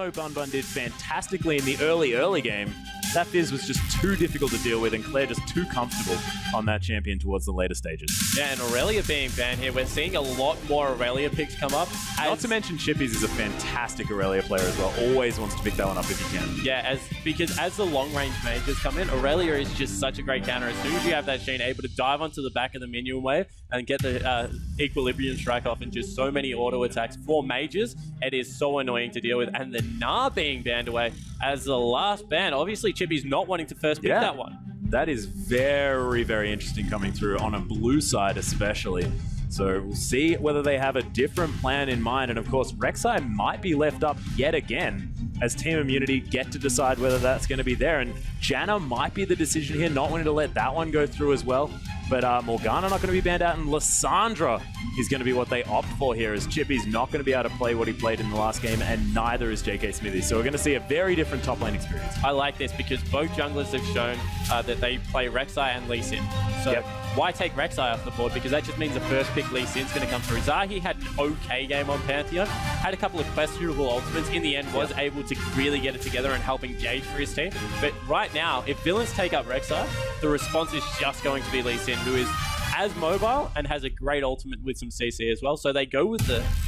though Bun Bun did fantastically in the early game, that Fizz was just too difficult to deal with, and Claire just too comfortable on that champion towards the later stages. Yeah, and Aurelia being banned here, we're seeing a lot more Aurelia picks come up. Not to mention Chippies is a fantastic Aurelia player as well. Always wants to pick that one up if he can. Yeah, because as the long-range mages come in, Aurelia is just such a great counter. As soon as you have that Sheen able to dive onto the back of the minion wave and get the equilibrium strike off and just so many auto attacks for mages, it is so annoying to deal with. And the Gnar being banned away as the last ban. Obviously, Chippy's not wanting to first pick that one. That is very, very interesting coming through on a blue side especially. So we'll see whether they have a different plan in mind. And of course, Rek'Sai might be left up yet again as Team Immunity get to decide whether that's going to be there. And Janna might be the decision here, not wanting to let that one go through as well. But Morgana not going to be banned out, and Lissandra is going to be what they opt for here, as Chippy's not going to be able to play what he played in the last game, and neither is JK Smithy. So we're going to see a very different top lane experience. I like this because both junglers have shown that they play Rek'Sai and Lee Sin. So why take Rek'Sai off the board? Because that just means the first pick Lee Sin's going to come through. Zahi had an okay game on Pantheon, had a couple of questionable ultimates. In the end, was able to really get it together and help engage for his team. But right now, if villains take up Rek'Sai, the response is just going to be Lee Sin, who is as mobile and has a great ultimate with some CC as well. So they go with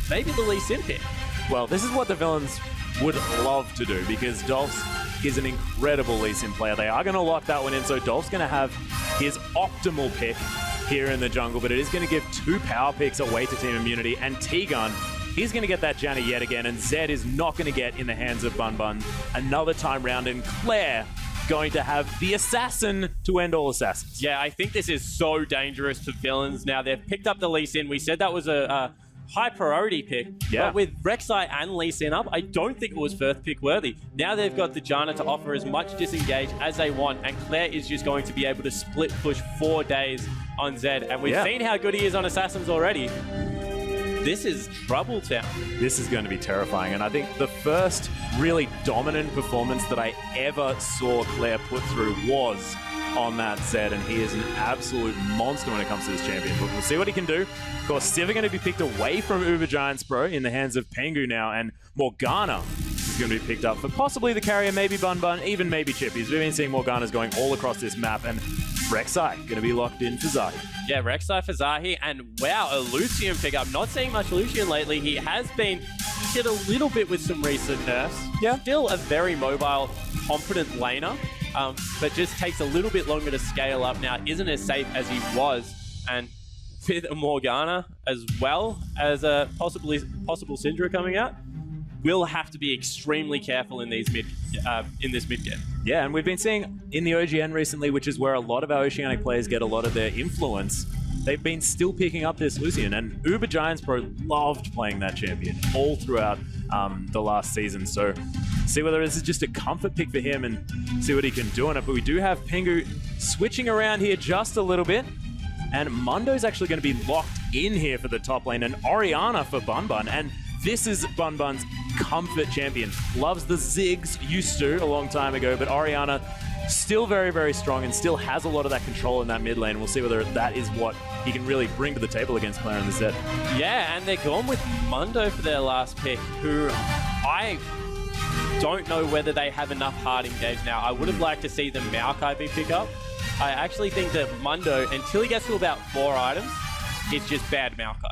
maybe the Lee Sin pick. Well, this is what the villains would love to do, because Dolph's is an incredible Lee Sin player. They are going to lock that one in, so Dolph's going to have his optimal pick here in the jungle, but it is going to give 2 power picks away to Team Immunity, and T-Gun, he's going to get that Janna yet again, and Zed is not going to get in the hands of Bun Bun another time round, and Claire going to have the assassin to end all assassins. Yeah, I think this is so dangerous to villains now. They've picked up the Lee Sin. We said that was a high priority pick, but with Rek'Sai and Lee Sin up, I don't think it was first pick worthy. Now they've got the Janna to offer as much disengage as they want, and Claire is just going to be able to split push 4 days on Zed, and we've seen how good he is on assassins already. This is trouble town. This is going to be terrifying, and I think the first really dominant performance that I ever saw Claire put through was on that Zed, and he is an absolute monster when it comes to this champion. But we'll see what he can do. Of course, Civ are going to be picked away from Uber Giants Pro in the hands of Pengu now, and Morgana is going to be picked up for possibly the carrier, maybe Bun Bun, even maybe Chippies. We've been seeing Morganas going all across this map, and Rek'Sai going to be locked in for Zahi. Yeah, Rek'Sai for Zahi, and wow, a Lucian pickup. Not seeing much Lucian lately. He has been hit a little bit with some recent nerfs. Yeah. Still a very mobile, competent laner, but just takes a little bit longer to scale up now. Isn't as safe as he was, and with a Morgana as well as a possible Syndra coming out, we'll have to be extremely careful in these this mid game. Yeah, and we've been seeing in the OGN recently, which is where a lot of our Oceanic players get a lot of their influence, they've been still picking up this Lucian, and Uber Giants Pro loved playing that champion all throughout the last season. So see whether this is just a comfort pick for him and see what he can do on it. But we do have Pengu switching around here just a little bit, and Mundo's actually going to be locked in here for the top lane, and Orianna for Bun Bun, and this is Bun Bun's comfort champion. Loves the Ziggs, used to a long time ago, but Orianna still very, very strong and still has a lot of that control in that mid lane. We'll see whether that is what he can really bring to the table against Claire and the Zed. Yeah, and they're gone with Mundo for their last pick, who I don't know whether they have enough hard engage now. I would have liked to see the Maokai be pick up. I actually think that Mundo, until he gets to about 4 items, it's just bad Maokai.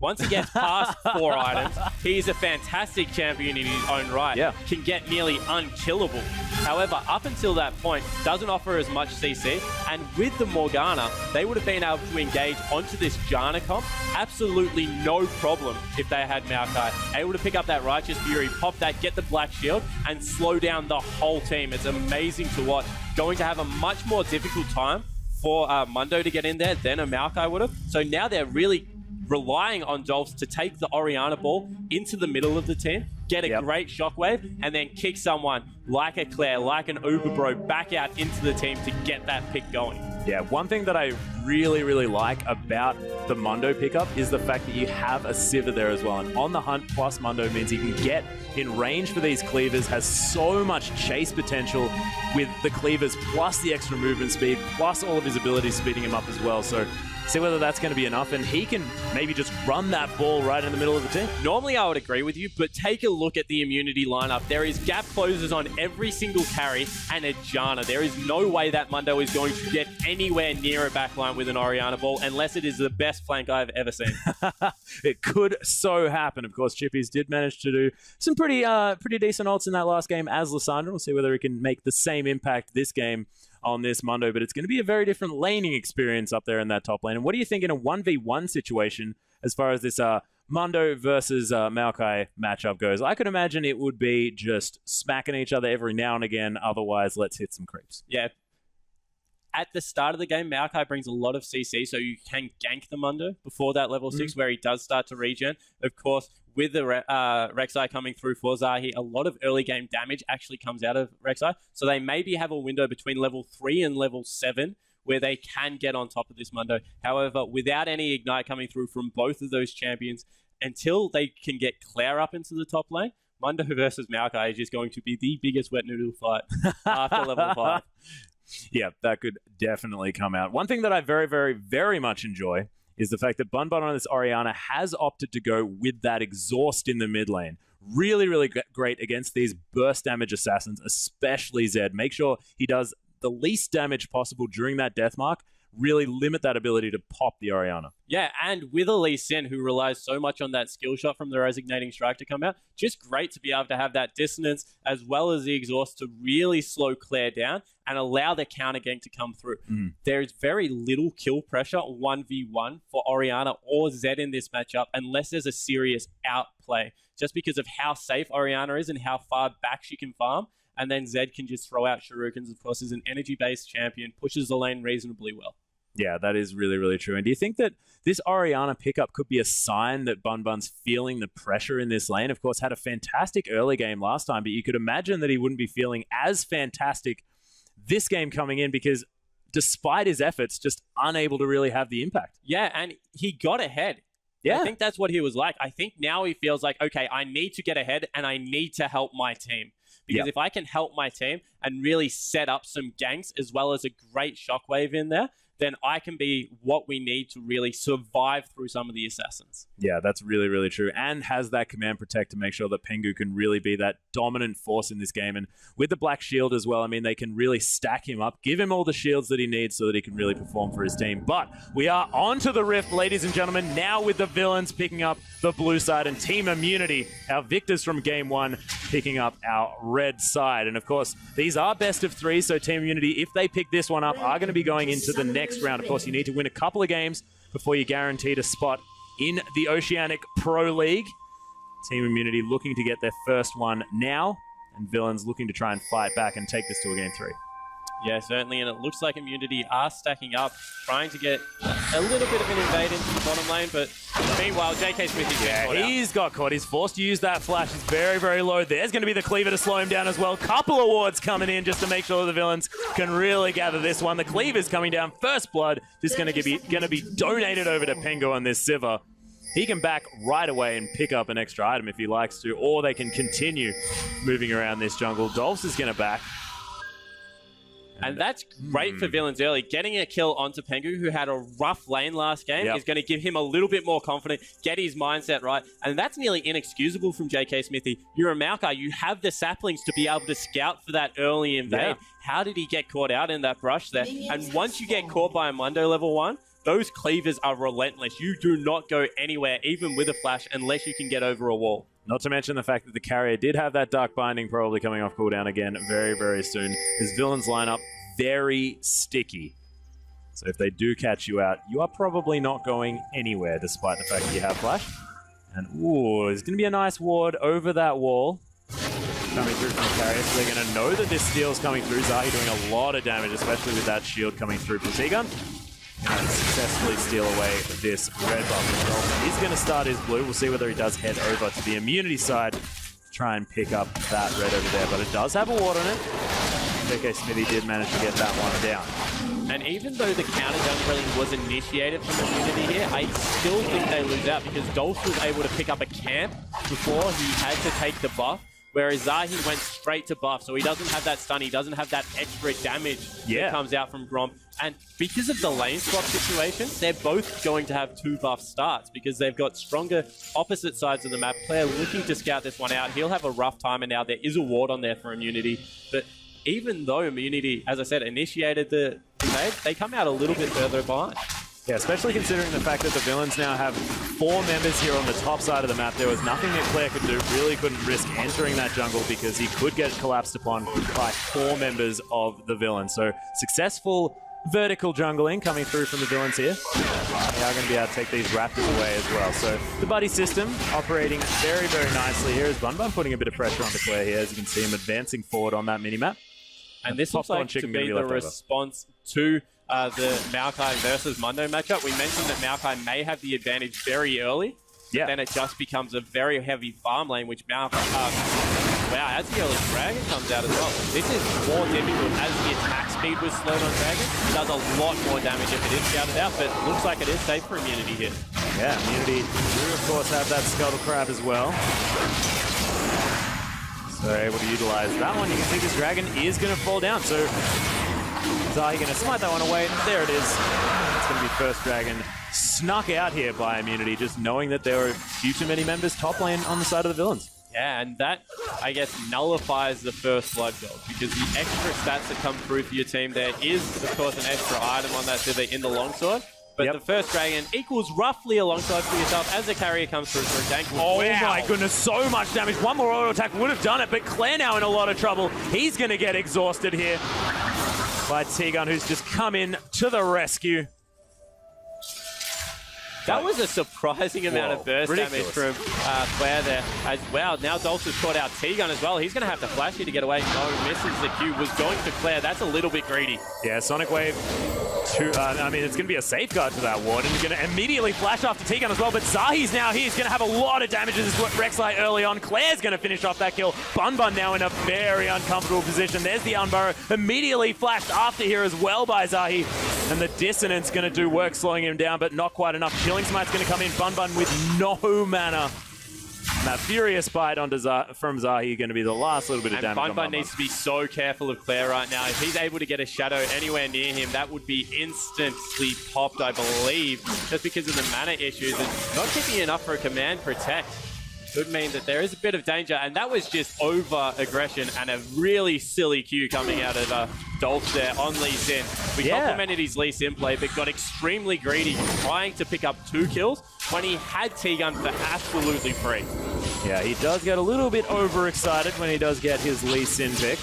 Once he gets past 4 items, he's a fantastic champion in his own right. Yeah. Can get nearly unkillable. However, up until that point, doesn't offer as much CC. And with the Morgana, they would have been able to engage onto this Janna comp. Absolutely no problem if they had Maokai. Able to pick up that Righteous Fury, pop that, get the Black Shield, and slow down the whole team. It's amazing to watch. Going to have a much more difficult time for Mundo to get in there than a Maokai would have. So now they're really relying on Dolphs to take the Orianna ball into the middle of the team, get a great shockwave, and then kick someone like a Claire, like an Uber Bro, back out into the team to get that pick going. Yeah, one thing that I really, really like about the Mundo pickup is the fact that you have a Sivir there as well. And On the Hunt plus Mundo means he can get in range for these cleavers, has so much chase potential with the cleavers, plus the extra movement speed, plus all of his abilities speeding him up as well. So See whether that's going to be enough, and he can maybe just run that ball right in the middle of the team. Normally, I would agree with you, but take a look at the immunity lineup. There is gap closers on every single carry and a Janna. There is no way that Mundo is going to get anywhere near a backline with an Orianna ball unless it is the best flank I've ever seen. It could so happen. Of course, Chippies did manage to do some pretty decent ults in that last game as Lissandra. We'll see whether he can make the same impact this game on this Mundo, but it's going to be a very different laning experience up there in that top lane. And what do you think in a 1v1 situation as far as this Mundo versus Maokai matchup goes? I could imagine it would be just smacking each other every now and again. Otherwise, let's hit some creeps. Yeah. At the start of the game, Maokai brings a lot of CC, so you can gank the Mundo before that level 6, where he does start to regen. Of course, with the Rek'Sai coming through for Zahi, a lot of early game damage actually comes out of Rek'Sai, so they maybe have a window between level 3 and level 7 where they can get on top of this Mundo. However, without any Ignite coming through from both of those champions, until they can get Claire up into the top lane, Mundo versus Maokai is just going to be the biggest wet noodle fight after level 5. Yeah, that could definitely come out. One thing that I very, very, very much enjoy is the fact that Bun on this Orianna has opted to go with that exhaust in the mid lane. Really, really great against these burst damage assassins, especially Zed. Make sure he does the least damage possible during that death mark. Really limit that ability to pop the Orianna. Yeah, and with Lee Sin, who relies so much on that skill shot from the Resignating Strike to come out, just great to be able to have that dissonance as well as the exhaust to really slow Claire down and allow the counter gank to come through. There is very little kill pressure 1v1 for Orianna or Zed in this matchup unless there's a serious outplay, just because of how safe Orianna is and how far back she can farm. And then Zed can just throw out shurikens, of course, is an energy-based champion, pushes the lane reasonably well. Yeah, that is really, really true. And do you think that this Orianna pickup could be a sign that Bun's feeling the pressure in this lane? Of course, had a fantastic early game last time, but you could imagine that he wouldn't be feeling as fantastic this game coming in because despite his efforts, just unable to really have the impact. Yeah, and he got ahead. Yeah. I think that's what he was like. I think now he feels like, okay, I need to get ahead and I need to help my team. Because if I can help my team and really set up some ganks as well as a great shockwave in there, then I can be what we need to really survive through some of the assassins. Yeah, that's really, really true. And has that command protect to make sure that Pengu can really be that dominant force in this game. And with the Black Shield as well, I mean, they can really stack him up, give him all the shields that he needs so that he can really perform for his team. But we are on to the Rift, ladies and gentlemen, now with the villains picking up the blue side and Team Immunity, our victors from Game 1, picking up our red side. And of course, these are best of 3, so Team Immunity, if they pick this one up, are going to be going into the next round. Of course, you need to win a couple of games before you're guaranteed a spot in the Oceanic Pro League. Team Immunity looking to get their first one now, and Villains looking to try and fight back and take this to a Game 3. Yeah, certainly, and it looks like Immunity are stacking up, trying to get a little bit of an invade into the bottom lane, but meanwhile, JK Smith is getting caught out. He's got caught. He's forced to use that flash. He's very, very low. There's going to be the Cleaver to slow him down as well. Couple of wards coming in just to make sure the Villains can really gather this one. The Cleaver's coming down. First blood just going to be donated over to Pengu on this Sivir. He can back right away and pick up an extra item if he likes to, or they can continue moving around this jungle. Dolphs is going to back. And that's great for Villains early. Getting a kill onto Pengu, who had a rough lane last game, is going to give him a little bit more confidence, get his mindset right. And that's nearly inexcusable from JK Smithy. You're a Maokai. You have the saplings to be able to scout for that early invade. Yeah. How did he get caught out in that brush there? And once you get caught by a Mundo level 1, those cleavers are relentless. You do not go anywhere, even with a flash, unless you can get over a wall. Not to mention the fact that the carrier did have that Dark Binding probably coming off cooldown again very, very soon. His Villains lineup very sticky. So if they do catch you out, you are probably not going anywhere despite the fact that you have flash. And ooh, there's going to be a nice ward over that wall coming through from the carrier. So they're going to know that this steal's coming through. Zahi doing a lot of damage, especially with that shield coming through from Seagun. And successfully steal away this red buff as well. He's going to start his blue. We'll see whether he does head over to the immunity side to try and pick up that red over there. But it does have a ward on it. JK Smithy did manage to get that one down. And even though the counter jungling was initiated from immunity here, I still think they lose out because Dolph was able to pick up a camp before he had to take the buff, whereas Zahi went straight to buff, so he doesn't have that stun, he doesn't have that extra damage that comes out from Grom. And because of the lane swap situation, they're both going to have 2 buff starts because they've got stronger opposite sides of the map. Claire looking to scout this one out. He'll have a rough time, and now there is a ward on there for Immunity. But even though Immunity, as I said, initiated the invade, they come out a little bit further behind. Yeah, especially considering the fact that the villains now have 4 members here on the top side of the map. There was nothing that Claire could do. Really couldn't risk entering that jungle because he could get collapsed upon by 4 members of the villains. So successful vertical jungling coming through from the villains here. They are going to be able to take these raptors away as well. So the buddy system operating very, very nicely here. Is Bunbun putting a bit of pressure onto Claire here. As you can see him advancing forward on that minimap. And this looks like to be the response to the Maokai versus Mundo matchup. We mentioned that Maokai may have the advantage very early. Yeah. Then it just becomes a very heavy farm lane, which Maokai... wow, as the early Dragon comes out as well. This is more difficult as the attack speed was slowed on Dragon. It does a lot more damage if it is scouted out, but it looks like it is safe for Immunity here. Yeah, Immunity do, of course, have that Scuttle Crab as well. So able to utilize that one. You can see this Dragon is going to fall down. So Zahi going to smite that one away. There it is. It's going to be first Dragon snuck out here by Immunity, just knowing that there are a few too many members top lane on the side of the villains. Yeah, and that, I guess, nullifies the first blood gold, because the extra stats that come through for your team there is, of course, an extra item on that Zither in the longsword. But the first Dragon equals roughly a longsword for yourself as the carrier comes through for a gank. Oh my goodness, so much damage. One more auto attack would have done it, but Claire now in a lot of trouble. He's going to get exhausted here by T-Gun, who's just come in to the rescue. That was a surprising amount of burst damage from Claire there as well. Now Dolph has caught out T-Gun as well. He's going to have to flash here to get away. No, misses the Q. Was going for Claire. That's a little bit greedy. Yeah, Sonic Wave. I mean, it's going to be a safeguard to that ward, and he's going to immediately flash off to T-Gun as well, but Zahi's now here. He's going to have a lot of damage as Rek'Sai early on. Claire's going to finish off that kill. Bunbun now in a very uncomfortable position. There's the Unburrow, immediately flashed after here as well by Zahi, and the Dissonance going to do work slowing him down, but not quite enough. Killing Smite's going to come in. Bunbun with no mana. And that Furious Bite onto from Zahi going to be the last little bit of damage. Bunbun needs to be so careful of Claire right now. If he's able to get a shadow anywhere near him, that would be instantly popped, I believe, just because of the mana issues. And not keeping enough for a command protect could mean that there is a bit of danger. And that was just over-aggression and a really silly Q coming out of Dolph there on Lee Sin. We complimented his Lee Sin play, but got extremely greedy, trying to pick up 2 kills when he had T-Gun for absolutely free. Yeah, he does get a little bit overexcited when he does get his Lee Sin pick.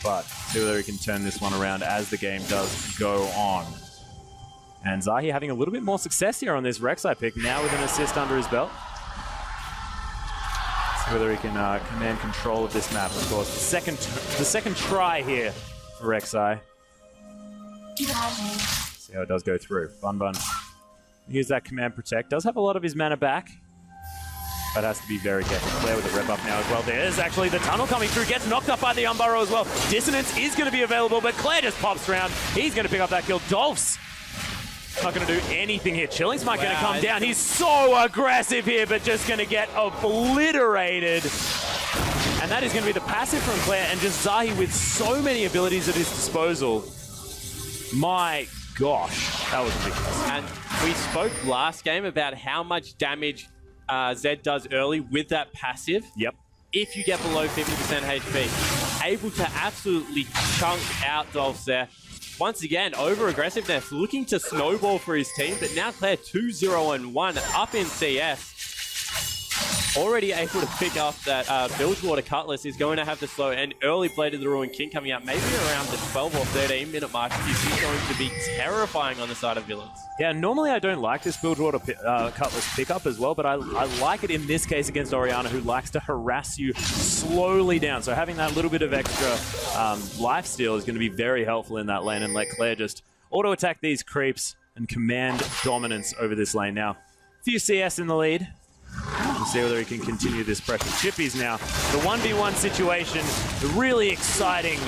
But see whether he can turn this one around as the game does go on. And Zahi having a little bit more success here on this Rek'Sai pick, now with an assist under his belt. See whether he can command control of this map, of course. The second try here for Rek'Sai. See how it does go through. Bunbun. Here's that command protect. Does have a lot of his mana back, but has to be very careful. Claire with the rep up now as well. There's actually the tunnel coming through. Gets knocked up by the Unburrow as well. Dissonance is going to be available, but Claire just pops around. He's going to pick up that kill. Dolph's not going to do anything here. Chilling Smite going to come down. He's so aggressive here, but just going to get obliterated. And that is going to be the passive from Claire, and just Zahi with so many abilities at his disposal. My gosh, that was ridiculous. And we spoke last game about how much damage Zed does early with that passive. Yep. If you get below 50% HP, able to absolutely chunk out Dolphs there. Once again, over-aggressiveness, looking to snowball for his team, but now Claire 2-0-1 up in CS. Already able to pick up that Bilgewater Cutlass is going to have to slow, and early Blade of the Ruined King coming out maybe around the 12 or 13 minute mark is going to be terrifying on the side of villains. Yeah, normally I don't like this Bilgewater Cutlass pickup as well, but I like it in this case against Orianna, who likes to harass you slowly down. So having that little bit of extra lifesteal is going to be very helpful in that lane, and let Claire just auto-attack these creeps and command dominance over this lane. Now, few CS in the lead. We'll see whether he can continue this pressure. Chippies now, the 1v1 situation, the really exciting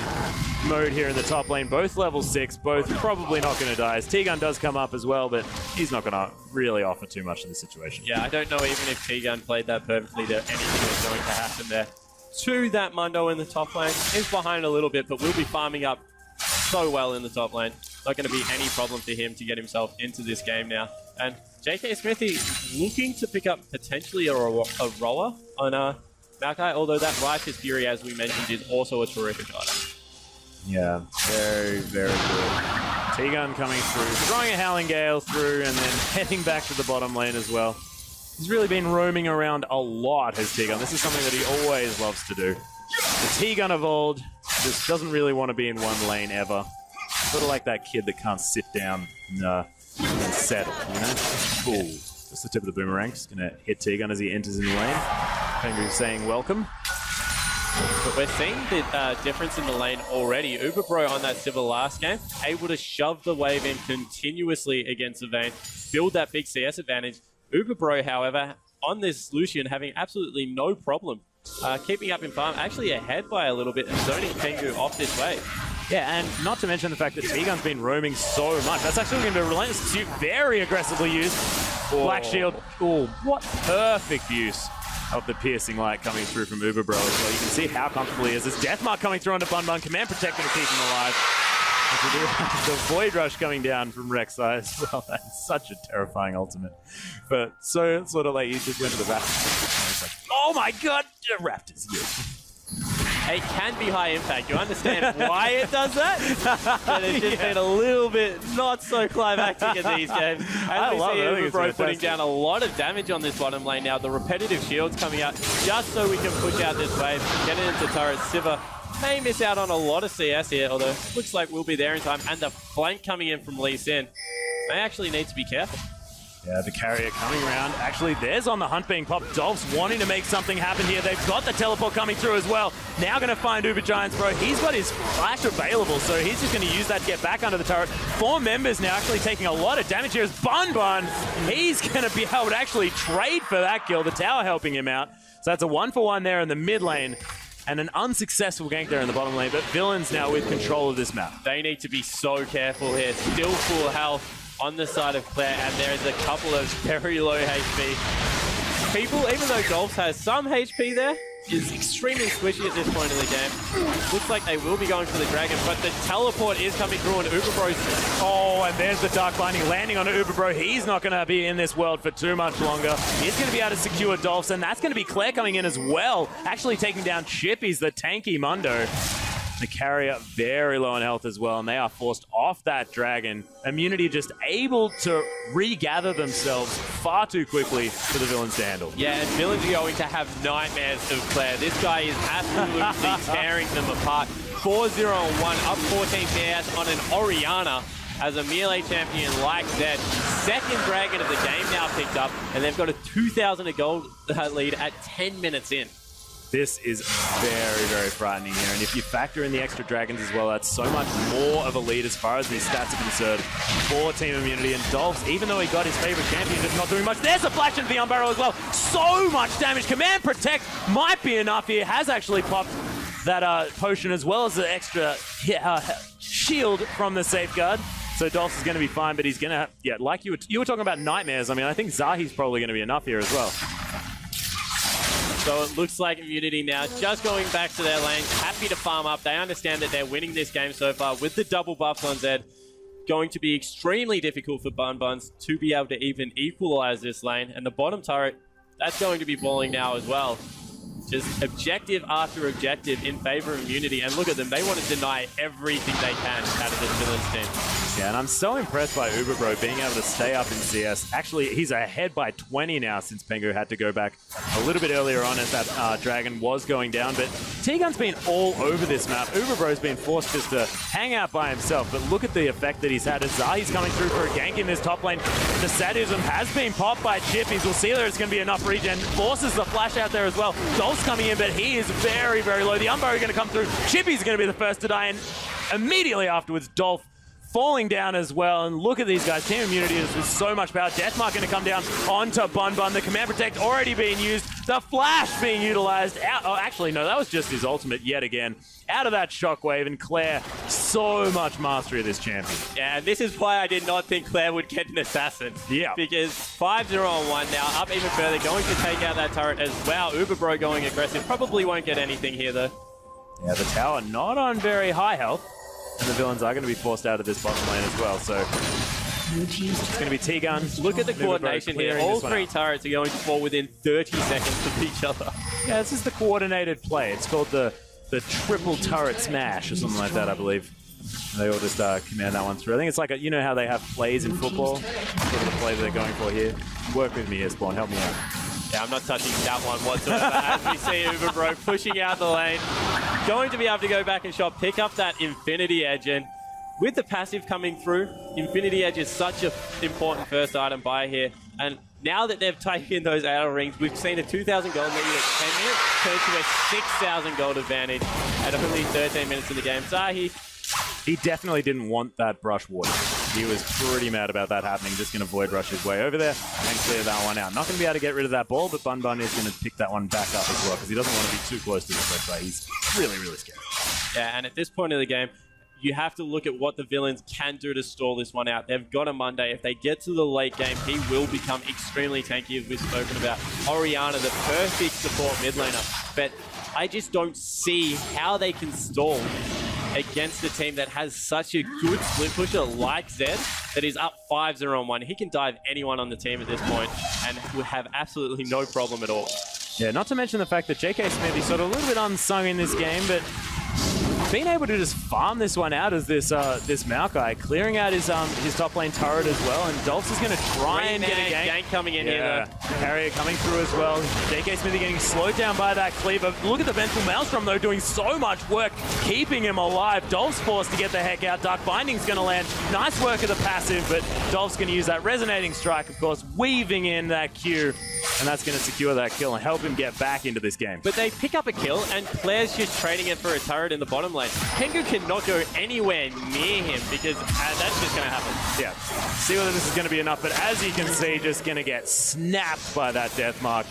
mode here in the top lane. Both level 6, both probably not going to die. As T-Gun does come up as well, but he's not going to really offer too much in this situation. Yeah, I don't know even if T-Gun played that perfectly that anything was going to happen there. To that Mundo in the top lane. Is behind a little bit, but will be farming up so well in the top lane. Not going to be any problem for him to get himself into this game now. And JK Smithy looking to pick up potentially a roller on Maokai, although that Righteous Fury, as we mentioned, is also a terrific item. Yeah, very, very good. T-Gun coming through, throwing a Howling Gale through, and then heading back to the bottom lane as well. He's really been roaming around a lot, has T-Gun. This is something that he always loves to do. The T-Gun of old just doesn't really want to be in one lane ever. Sort of like that kid that can't sit down and settle, you know? Cool. Just the tip of the boomerang. Just going to hit T-Gun as he enters in the lane. Pengu saying welcome. But we're seeing the difference in the lane already. Uberbro on that Civil last game, able to shove the wave in continuously against the Vayne, build that big CS advantage. Uberbro, however, on this Lucian, having absolutely no problem keeping up in farm, actually ahead by a little bit and zoning Pengu off this wave. Yeah, and not to mention the fact that T-Gun's been roaming so much. That's actually going to be a relentless pursuit, very aggressively used. Oh. Black Shield, oh, what perfect use of the piercing light coming through from Uberbro as well. You can see how comfortable he is. There's Deathmark coming through onto Bun Bun. Command Protect going to keep him alive. The Void Rush coming down from Rek'Sai as well. That's such a terrifying ultimate. But so sort of like he just went to the Raptors. It's like, oh my god, the Raptors, yeah. It can be high impact. You understand why it does that? But it's just been a little bit not so climactic in these games. As we see Uberbro putting down a lot of damage on this bottom lane now. The repetitive shields coming out just so we can push out this wave, get it into turret. Sivir may miss out on a lot of CS here, although looks like we'll be there in time. And the flank coming in from Lee Sin. They actually need to be careful. Yeah, the carrier coming around. Actually, there's on the hunt being popped. Dolph's wanting to make something happen here. They've got the teleport coming through as well. Now going to find Uber Giants, bro. He's got his flash available, so he's just going to use that to get back under the turret. 4 members now actually taking a lot of damage here. Is Bun Bun. He's going to be able to actually trade for that kill. The tower helping him out. So that's a 1-for-1 there in the mid lane. And an unsuccessful gank there in the bottom lane. But Villains now with control of this map. They need to be so careful here. Still full health on the side of Claire, and there is a couple of very low HP. People, even though Dolphs has some HP there, is extremely squishy at this point in the game. Looks like they will be going for the Dragon, but the teleport is coming through on Uberbro's. Oh, and there's the Dark Binding landing on Uberbro. He's not going to be in this world for too much longer. He's going to be able to secure Dolphs, and that's going to be Claire coming in as well, actually taking down Chippies, the tanky Mundo. The carrier very low on health as well, and they are forced off that dragon. Immunity just able to regather themselves far too quickly for the Villains to handle. Yeah, and Villains are going to have nightmares of Claire. This guy is absolutely tearing them apart. 4-0-1, up 14 CS on an Orianna as a melee champion like Zed. Second dragon of the game now picked up, and they've got a 2,000 of gold lead at 10 minutes in. This is very, very frightening here. And if you factor in the extra dragons as well, that's so much more of a lead as far as these stats are concerned for Team Immunity. And Dolphs, even though he got his favorite champion, just not doing much. There's a flash into the Unbarrow as well. So much damage. Command Protect might be enough here. Has actually popped that potion as well as the extra shield from the safeguard. So Dolphs is going to be fine, but he's going to, yeah, like you were talking about nightmares. I mean, I think Zahi's probably going to be enough here as well. So it looks like Immunity now just going back to their lane, happy to farm up. They understand that they're winning this game so far with the double buffs on Zed. Going to be extremely difficult for Bun Buns to be able to even equalize this lane. And the bottom turret, that's going to be balling now as well. Just objective after objective in favor of Immunity. And look at them, they want to deny everything they can out of this Villains team. Yeah, and I'm so impressed by Uberbro being able to stay up in CS. Actually, he's ahead by 20 now since Pengu had to go back a little bit earlier on as that dragon was going down. But T-Gun's been all over this map. Uberbro's been forced just to hang out by himself. But look at the effect that he's had as Zahi's coming through for a gank in this top lane. The sadism has been popped by Chippies. We'll see there's going to be enough regen. Forces the flash out there as well. Dolph's coming in, but he is very, very low. The Unbarrow going to come through. Chippy's going to be the first to die, and immediately afterwards, Dolph falling down as well. And look at these guys. Team Immunity is with so much power. Deathmark going to come down onto Bun Bun. The Command Protect already being used. The Flash being utilized. Oh, actually, no, that was just his ultimate yet again. Out of that Shockwave, and Claire, so much mastery of this champion. Yeah, and this is why I did not think Claire would get an assassin. Yeah. Because 5-0 on 1 now, up even further, going to take out that turret as well. Uberbro going aggressive. Probably won't get anything here, though. Yeah, the tower not on very high health. And the villains are going to be forced out of this bottom lane as well, so it's going to be T-Gun. Look at the coordination here. All three turrets are going to fall within 30 seconds of each other. Yeah, this is the coordinated play. It's called the triple turret smash or something like that, I believe. And they all just command that one through. I think it's like, you know how they have plays in football? Sort of the play that they're going for here. Work with me here, Spawn. Help me out. Yeah, I'm not touching that one whatsoever. As we see Uberbro pushing out the lane. Going to be able to go back and shot, pick up that Infinity Edge. And with the passive coming through, Infinity Edge is such an important first item buy here. And now that they've taken those outer rings, we've seen a 2,000 gold lead at 10 minutes turn to a 6,000 gold advantage at only 13 minutes in the game. Zahi, he definitely didn't want that brush water. He was pretty mad about that happening. Just going to void rush his way over there and clear that one out. Not going to be able to get rid of that ball, but Bun Bun is going to pick that one back up as well because he doesn't want to be too close to the red play. He's really, really scared. Yeah, and at this point of the game, you have to look at what the villains can do to stall this one out. They've got a Monday. If they get to the late game, he will become extremely tanky, as we've spoken about. Orianna, the perfect support mid laner. But I just don't see how they can stall against a team that has such a good split pusher like Zed that is up 5-0 on 1. He can dive anyone on the team at this point and will have absolutely no problem at all. Yeah, not to mention the fact that JK Smith is sort of a little bit unsung in this game, but being able to just farm this one out as this Maokai, clearing out his top lane turret as well, and Dolphs is going to try and get a gank coming in here. Though. Carrier coming through as well. JK Smithy getting slowed down by that cleaver. Look at the Vengeful Maelstrom though, doing so much work, keeping him alive. Dolph's forced to get the heck out. Dark Binding's going to land. Nice work of the passive, but Dolph's going to use that Resonating Strike, of course, weaving in that Q, and that's going to secure that kill and help him get back into this game. But they pick up a kill, and Claire's just trading it for a turret in the bottom lane. Tengu cannot go anywhere near him because that's just going to happen. Yeah. See whether this is going to be enough, but as you can see, just going to get snapped by that Deathmark.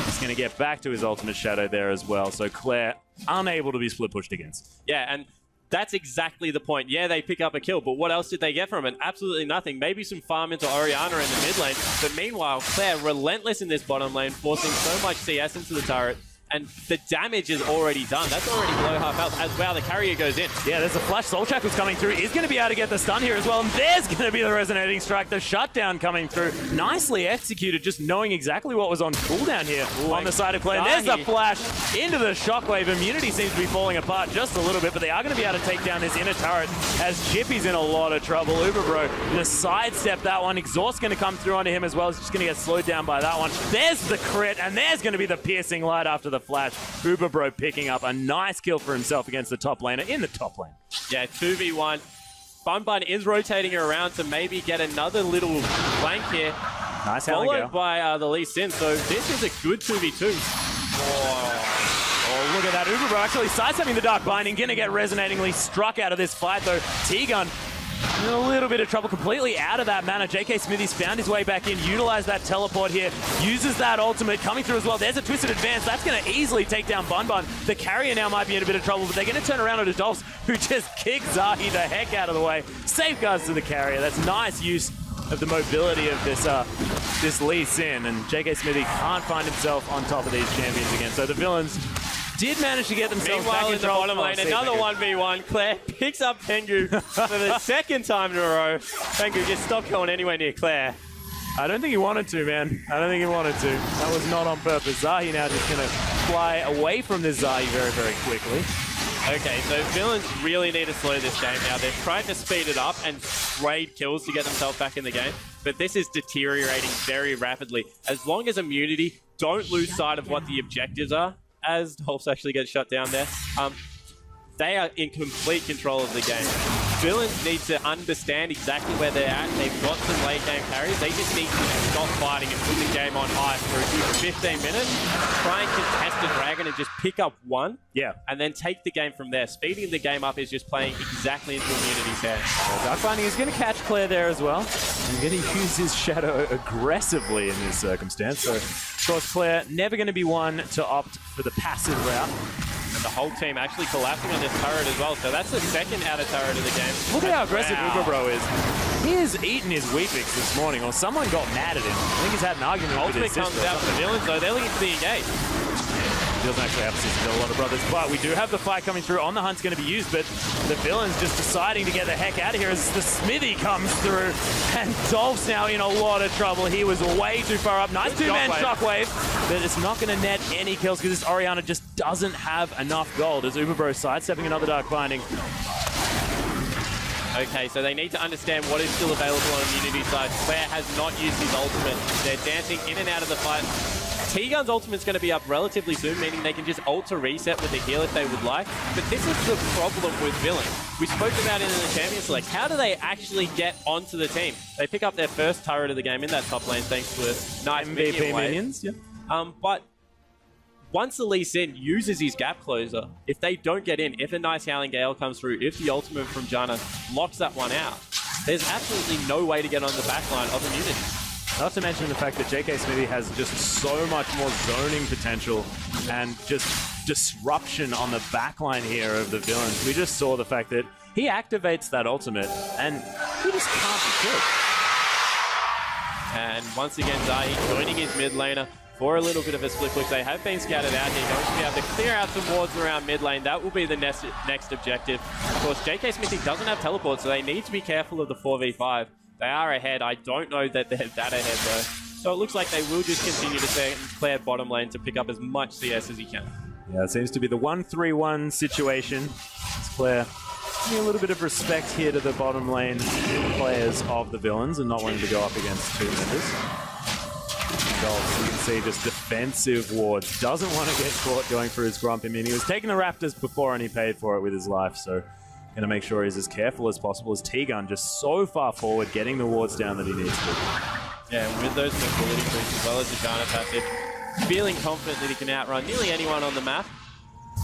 He's going to get back to his ultimate shadow there as well. So Claire unable to be split pushed against. Yeah, and that's exactly the point. Yeah, they pick up a kill, but what else did they get from it? Absolutely nothing. Maybe some farm into Orianna in the mid lane, but meanwhile, Claire relentless in this bottom lane, forcing so much CS into the turret. And the damage is already done. That's already below half health as well. The carrier goes in. Yeah, there's a flash. Soul Shackle's coming through. He's going to be able to get the stun here as well. And there's going to be the Resonating Strike. The shutdown coming through. Nicely executed, just knowing exactly what was on cooldown here on the side of Claire. There's the flash into the Shockwave. Immunity seems to be falling apart just a little bit, but they are going to be able to take down his inner turret as Chippy's in a lot of trouble. Uberbro going to sidestep that one. Exhaust going to come through onto him as well. He's just going to get slowed down by that one. There's the crit, and there's going to be the piercing light after the flash. Uberbro picking up a nice kill for himself against the top laner in the top lane. Yeah, 2v1. Bun Bun is rotating around to maybe get another little flank here. Nice followed by the Lee Sin. So this is a good 2v2. Oh, look at that. Uberbro actually sidestepping the Dark Binding. Gonna get resonatingly struck out of this fight though. T-Gun in a little bit of trouble, completely out of that mana. JK Smithy's found his way back in, utilized that teleport here, uses that ultimate coming through as well. There's a Twisted Advance. That's going to easily take down Bun Bun. The carrier now might be in a bit of trouble, but they're going to turn around onto Dolphs, who just kicked Zahi the heck out of the way. Safeguards to the carrier. That's nice use of the mobility of this Lee Sin, and JK Smithy can't find himself on top of these champions again. So the villains did manage to get themselves back in the bottom lane. Another 1v1. Claire picks up Tengu for the second time in a row. Tengu just stopped going anywhere near Claire. I don't think he wanted to, man. I don't think he wanted to. That was not on purpose. Zahi now just going to fly away from this Zahi very, very quickly. Okay, so villains really need to slow this game now. They've tried to speed it up and trade kills to get themselves back in the game, but this is deteriorating very rapidly. As long as Immunity don't lose sight of what the objectives are, as Dolphs actually gets shut down there, they are in complete control of the game. Villains need to understand exactly where they're at. They've got some late game carries. They just need to stop fighting and put the game on ice for 15 minutes. Try and contest the Dragon and just pick up one. Yeah. And then take the game from there. Speeding the game up is just playing exactly into Immunity's hands. Darkbinding is going to catch Claire there as well. And going to use his shadow aggressively in this circumstance. So, of course, Claire never going to be one to opt for the passive route. And the whole team actually collapsing on this turret as well. So that's the second outer turret of the game. Look at how aggressive Uberbro is. He has eaten his Weepix this morning, or someone got mad at him. I think he's had an argument with his sister. Ultimate comes out for the villains, though. They're looking to be engaged. He doesn't actually have a sister, got a lot of brothers, but we do have the fight coming through. On the Hunt's going to be used, but the villain's just deciding to get the heck out of here as the Smithy comes through, and Dolph's now in a lot of trouble. He was way too far up. Nice two-man shockwave, but it's not going to net any kills because this Orianna just doesn't have enough gold as Uberbro sidestepping another Dark Binding. Okay, so they need to understand what is still available on Immunity side. Claire has not used his ultimate. They're dancing in and out of the fight. T-Gun's ultimate's going to be up relatively soon, meaning they can just ult to reset with the heal if they would like. But this is the problem with Villain. We spoke about it in the Champions Select. How do they actually get onto the team? They pick up their first turret of the game in that top lane thanks to a nice MVP minions. Yeah. But once the Lee Sin uses his gap closer, if they don't get in, if a nice Howling Gale comes through, if the ultimate from Janna locks that one out, there's absolutely no way to get on the backline of Immunity. Not to mention the fact that JK Smithy has just so much more zoning potential and just disruption on the backline here of the villains. We just saw the fact that he activates that ultimate and he just can't be killed. And once again, Zahi joining his mid laner for a little bit of a split push. They have been scattered out here. Going to be able to clear out some wards around mid lane. That will be the next objective. Of course, JK Smithy doesn't have teleport, so they need to be careful of the 4v5. They are ahead. I don't know that they're that ahead, though. So it looks like they will just continue to stay in Claire bottom lane to pick up as much CS as he can. Yeah, it seems to be the 1-3-1 situation. It's Claire giving a little bit of respect here to the bottom lane players of the villains and not wanting to go up against two members. Dolph, you can see just defensive wards. Doesn't want to get caught going for his Grump. I mean, he was taking the Raptors before and he paid for it with his life, so going to make sure he's as careful as possible as T-Gun just so far forward, getting the wards down that he needs to. Yeah, and with those mobility boosts as well as the Janna passive, feeling confident that he can outrun nearly anyone on the map.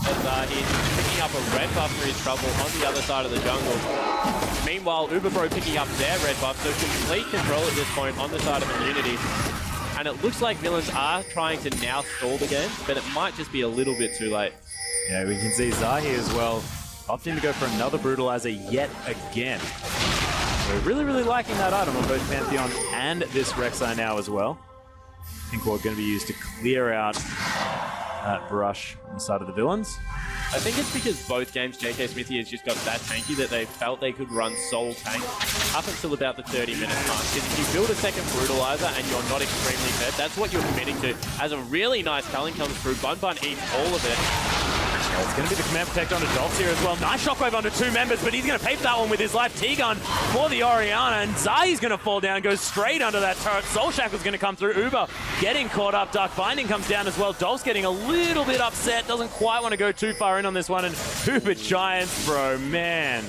As he's picking up a red buff for his trouble on the other side of the jungle. Meanwhile, Uberbro picking up their red buff, so complete control at this point on the side of Immunity. And it looks like villains are trying to now stall the game, but it might just be a little bit too late. Yeah, we can see Zahi as well, opting to go for another Brutalizer yet again. We're really liking that item on both Pantheon and this Rek'Sai now as well. I think we're going to be used to clear out that brush on the side of the villains. I think it's because both games JK Smithy has just got that tanky that they felt they could run Soul Tank up until about the 30-minute mark. Because if you build a second Brutalizer and you're not extremely fed, that's what you're committing to. As a really nice culling comes through, Bun eats all of it. It's going to be the command protect onto Dolph here as well. Nice shockwave onto two members, but he's going to pay for that one with his life. T-Gun for the Orianna, and Zahi's going to fall down, goes straight under that turret. Soul Shackle's going to come through. Uber getting caught up. Dark Binding comes down as well. Dolph's getting a little bit upset. Doesn't quite want to go too far in on this one. And Uber Giants, bro, man.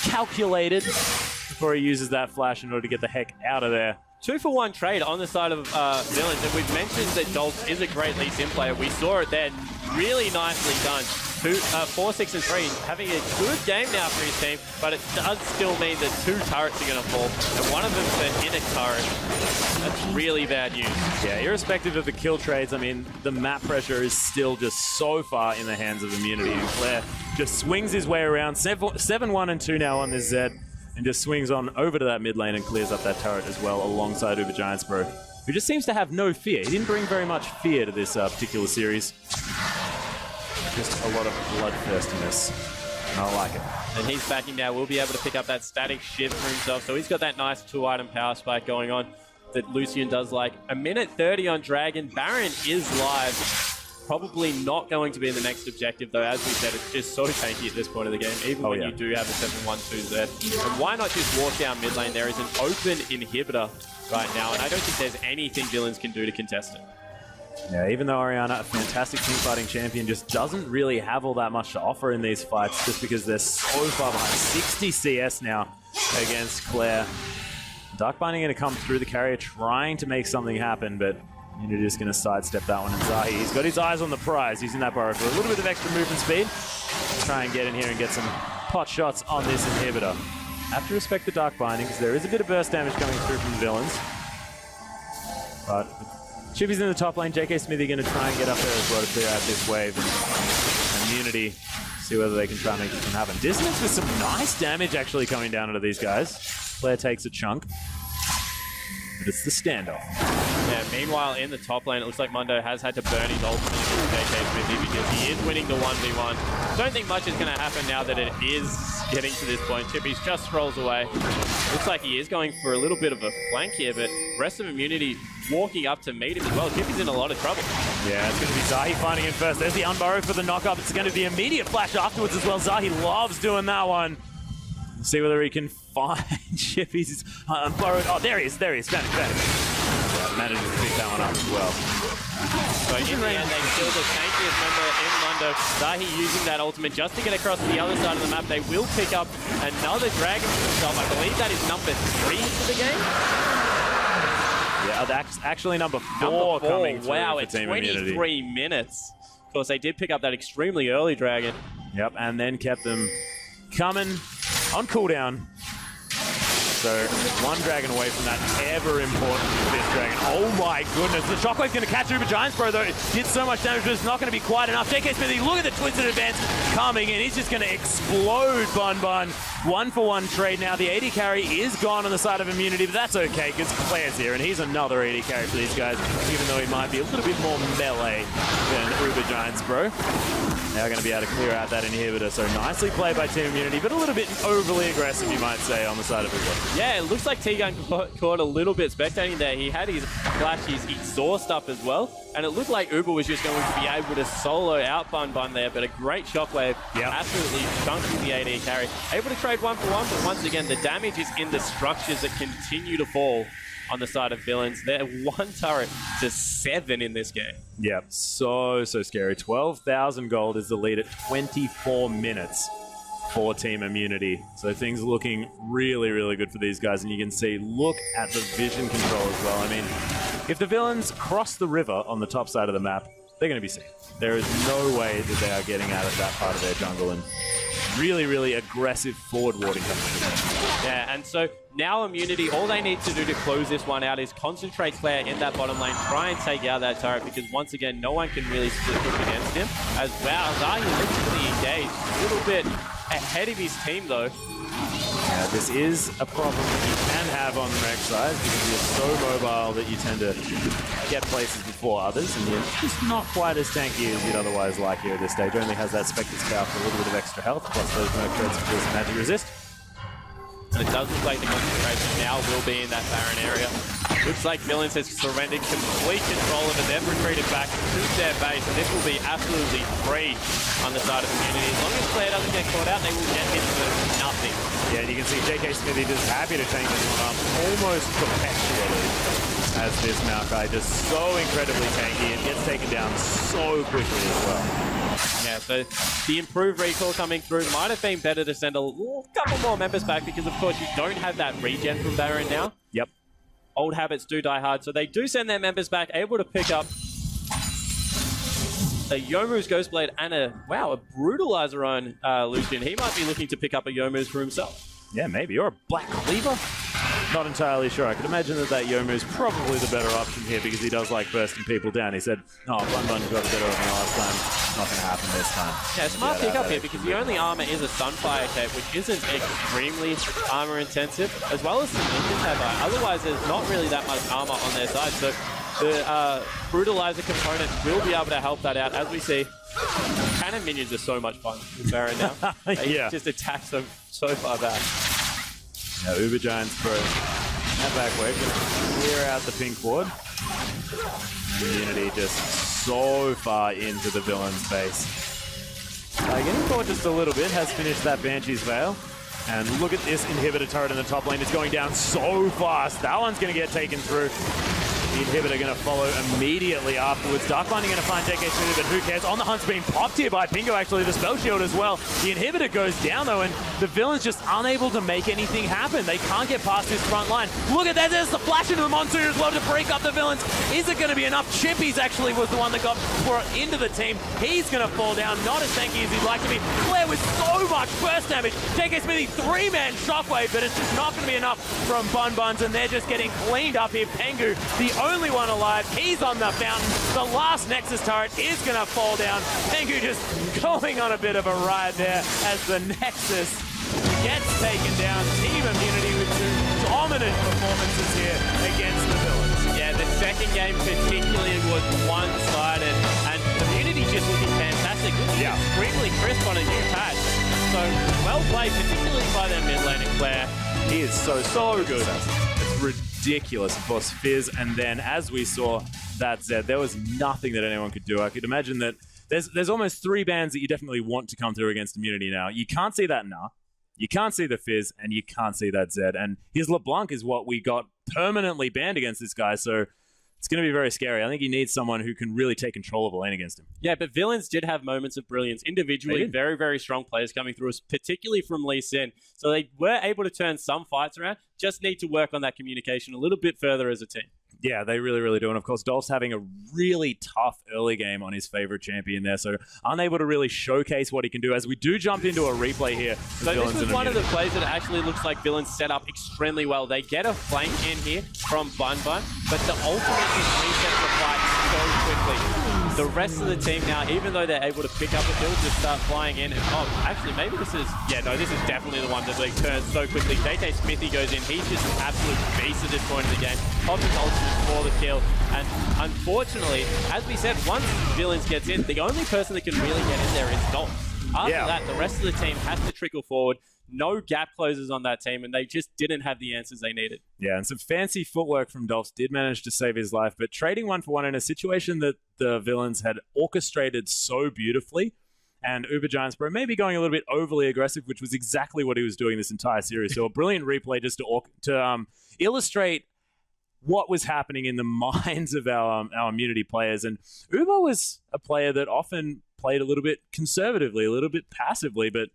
Calculated before he uses that flash in order to get the heck out of there. 2-for-1 trade on the side of villains, and we've mentioned that Dolph is a great Lee Sin player. We saw it there, really nicely done. 4, 6, and 3, having a good game now for his team, but it does still mean that 2 turrets are going to fall, and one of them's an inner turret. That's really bad news. Yeah, irrespective of the kill trades, I mean, the map pressure is still just so far in the hands of Immunity, and Claire just swings his way around. 7-1 and 2 now on this Zed. And just swings on over to that mid lane and clears up that turret as well alongside Uber Giants, bro, who just seems to have no fear. He didn't bring very much fear to this particular series. Just a lot of bloodthirstiness, and I like it. And he's backing now. We'll be able to pick up that static shift for himself. So he's got that nice 2-item power spike going on that Lucian does like. 1:30 on Dragon. Baron is live. Probably not going to be the next objective, though. As we said, it's just so tanky at this point of the game, even when you do have a 7-1-2 there. And why not just walk down mid lane? There is an open inhibitor right now, and I don't think there's anything villains can do to contest it. Yeah, even though Orianna, a fantastic team-fighting champion, just doesn't really have all that much to offer in these fights just because they're so far behind. 60 CS now against Claire. Darkbinding going to come through the carrier, trying to make something happen, but you're just going to sidestep that one. And Zahi, he's got his eyes on the prize, using that burrow for a little bit of extra movement speed. Let's try and get in here and get some pot shots on this inhibitor. Have to respect the Darkbinding, because there is a bit of burst damage coming through from the villains. But Chippy's in the top lane. JK Smithy going to try and get up there as well to clear out this wave. And Immunity, see whether they can try and make this one happen. Dissonance with some nice damage actually coming down into these guys. Claire takes a chunk. But it's the standoff. Yeah, meanwhile, in the top lane, it looks like Mundo has had to burn his ultimate against JK Smithy because he is winning the 1v1. Don't think much is going to happen now that it is getting to this point. Chippy just scrolls away. Looks like he is going for a little bit of a flank here, but rest of Immunity walking up to meet him as well. Chippy's in a lot of trouble. Yeah, it's going to be Zahi finding him first. There's the unburrow for the knock-up. It's going to be immediate flash afterwards as well. Zahi loves doing that one. See whether he can find Chippy's unburrowed. Oh, there he is. There he is. Found him. Yeah, manages to pick that one up as well. So in the end, they kill the tankiest member in Mundo. Zahi using that ultimate just to get across to the other side of the map. They will pick up another dragon for themselves. I believe that is number 3 for the game. Yeah, that's actually number 4 coming through. Wow, for it's Team 23 Immunity. minutes. Of course, they did pick up that extremely early dragon. Yep, and then kept them coming on cooldown. So one dragon away from that ever important 5th dragon. Oh my goodness, the shockwave's going to catch Uber Giants Pro though. It did so much damage, but it's not going to be quite enough. JK Smithy, look at the twisted advance coming in. He's just going to explode Bun Bun. 1-for-1 trade now. The AD carry is gone on the side of Immunity, but that's okay because Claire's here, and he's another AD carry for these guys, even though he might be a little bit more melee than Uber Giants Bro. Now going to be able to clear out that inhibitor, so nicely played by Team Immunity, but a little bit overly aggressive, you might say, on the side of Uber. Yeah, it looks like T-Gun caught a little bit spectating there. He had his flash, his exhaust up as well, and it looked like Uber was just going to be able to solo out Bun Bun there, but a great shockwave, absolutely chunking the AD carry. Able to trade 1-for-1, but once again, the damage is in the structures that continue to fall on the side of villains. They're 1 turret to 7 in this game. Yep, so scary. 12,000 gold is the lead at 24 minutes for Team Immunity. So things are looking really, really good for these guys. And you can see, look at the vision control as well. I mean, if the villains cross the river on the top side of the map, they're going to be seen. There is no way that they are getting out of that part of their jungle. And really, really aggressive forward warding coming in. Yeah, and so now Immunity, all they need to do to close this one out is concentrate Claire in that bottom lane, try and take out that turret, because once again, no one can really split up against him. As well, Zahi literally engaged a little bit ahead of his team though. Yeah, this is a problem that you can have on the Rex side because you're so mobile that you tend to get places before others, and you're just not quite as tanky as you'd otherwise like here at this stage. Only has that Spectre's Cow for a little bit of extra health, plus those Merc Treads for some magic resist. And it does look like the concentration now will be in that Baron area. Looks like Villains has surrendered complete control of it. They've retreated back to their base, and this will be absolutely free on the side of Immunity. As long as Claire doesn't get caught out, they will get hit for nothing. Yeah, you can see JK Smithy just happy to tank this one up almost perpetually, as this Maokai just so incredibly tanky and gets taken down so quickly as well. Yeah, so the improved recall coming through might have been better to send a couple more members back because, of course, you don't have that regen from Baron now. Yep. Old habits do die hard, so they do send their members back, able to pick up a Youmuu's Ghostblade and a Brutalizer on Lucian. He might be looking to pick up a Youmuu's for himself. Yeah, maybe. Or a Black Cleaver? Not entirely sure. I could imagine that Youmuu's probably the better option here because he does like bursting people down. He said, "Oh, Bun Bun got better on me last time. It's not going to happen this time." Yeah, smart pick up here because the only armor is a Sunfire cape, which isn't extremely armor intensive, as well as some Ninja Tab. Otherwise, there's not really that much armor on their side. So the Brutalizer component will be able to help that out. As we see, cannon minions are so much fun with Baron now. They just attack so far back. Yeah, Uber Giants Pro. That back wave, gonna clear out the pink ward. Immunity just so far into the villain's base. Getting caught just a little bit, has finished that Banshee's Veil. And look at this inhibitor turret in the top lane. It's going down so fast. That one's going to get taken through. The inhibitor going to follow immediately afterwards. Darkbinding going to find JK Smith, but who cares? On the Hunt's being popped here by Pingo, actually, the spell shield as well. The inhibitor goes down, though, and the villain's just unable to make anything happen. They can't get past this front line. Look at that, there's the flash into the Monsoon as well to break up the villains. Is it going to be enough? Chimpy's actually was the one that got brought into the team. He's going to fall down, not as tanky as he'd like to be. Claire with so much burst damage. JK Smithy, 3-man shockwave, but it's just not going to be enough from Bun Buns, and they're just getting cleaned up here. Pengu, the only one alive, he's on the fountain. The last Nexus turret is going to fall down. Pengu just going on a bit of a ride there as the Nexus gets taken down. Team Immunity with 2 dominant performances here against the Villains. Yeah, the second game particularly was one-sided, and Immunity just looking fantastic. Looking extremely crisp on a new patch. So, well played, particularly by their mid laner, Claire. He is so good. It's ridiculous. Of course, Fizz, and then as we saw that Zed, there was nothing that anyone could do. I could imagine that there's almost 3 bans that you definitely want to come through against Immunity now. You can't see that Nah, you can't see the Fizz, and you can't see that Zed. And his LeBlanc is what we got permanently banned against this guy, so it's going to be very scary. I think he needs someone who can really take control of the lane against him. Yeah, but Villains did have moments of brilliance. Individually, very, very strong players coming through, particularly from Lee Sin. So they were able to turn some fights around. Just need to work on that communication a little bit further as a team. Yeah, they really, really do. And of course, Dolph's having a really tough early game on his favorite champion there, so unable to really showcase what he can do as we do jump into a replay here. So this was one of the plays that actually looks like Villains set up extremely well. They get a flank in here from Bun Bun, but the ultimate just resets the fight so quickly. The rest of the team now, even though they're able to pick up a kill, just start flying in. And actually, maybe this is... Yeah, no, this is definitely the one that like turns so quickly. JK Smithy goes in. He's just an absolute beast at this point in the game. Pops his ultimate for the kill. And unfortunately, as we said, once Villains gets in, the only person that can really get in there is Dolph. After that, the rest of the team has to trickle forward. No gap closers on that team, and they just didn't have the answers they needed. Yeah, and some fancy footwork from Dolphs did manage to save his life, but trading 1-for-1 in a situation that the Villains had orchestrated so beautifully, and Uber Giants Pro maybe going a little bit overly aggressive, which was exactly what he was doing this entire series. So a brilliant replay just to illustrate what was happening in the minds of our Immunity players. And Uber was a player that often played a little bit conservatively, a little bit passively, but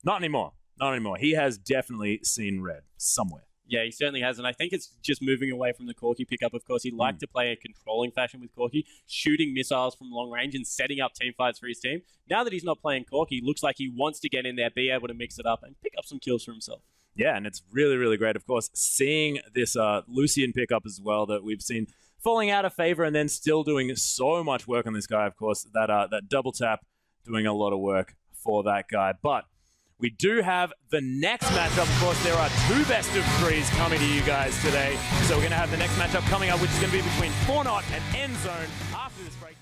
not anymore. Not anymore. He has definitely seen red somewhere. Yeah, he certainly has, and I think it's just moving away from the Corki pickup. Of course, he liked to play a controlling fashion with Corki, shooting missiles from long range and setting up team fights for his team. Now that he's not playing Corki, looks like he wants to get in there, be able to mix it up, and pick up some kills for himself. Yeah, and it's really, really great. Of course, seeing this Lucian pickup as well that we've seen falling out of favor and then still doing so much work on this guy. Of course, that double tap doing a lot of work for that guy. But we do have the next matchup. Of course, there are 2 best of 3s coming to you guys today. So we're going to have the next matchup coming up, which is going to be between Fornot and Endzone after this break.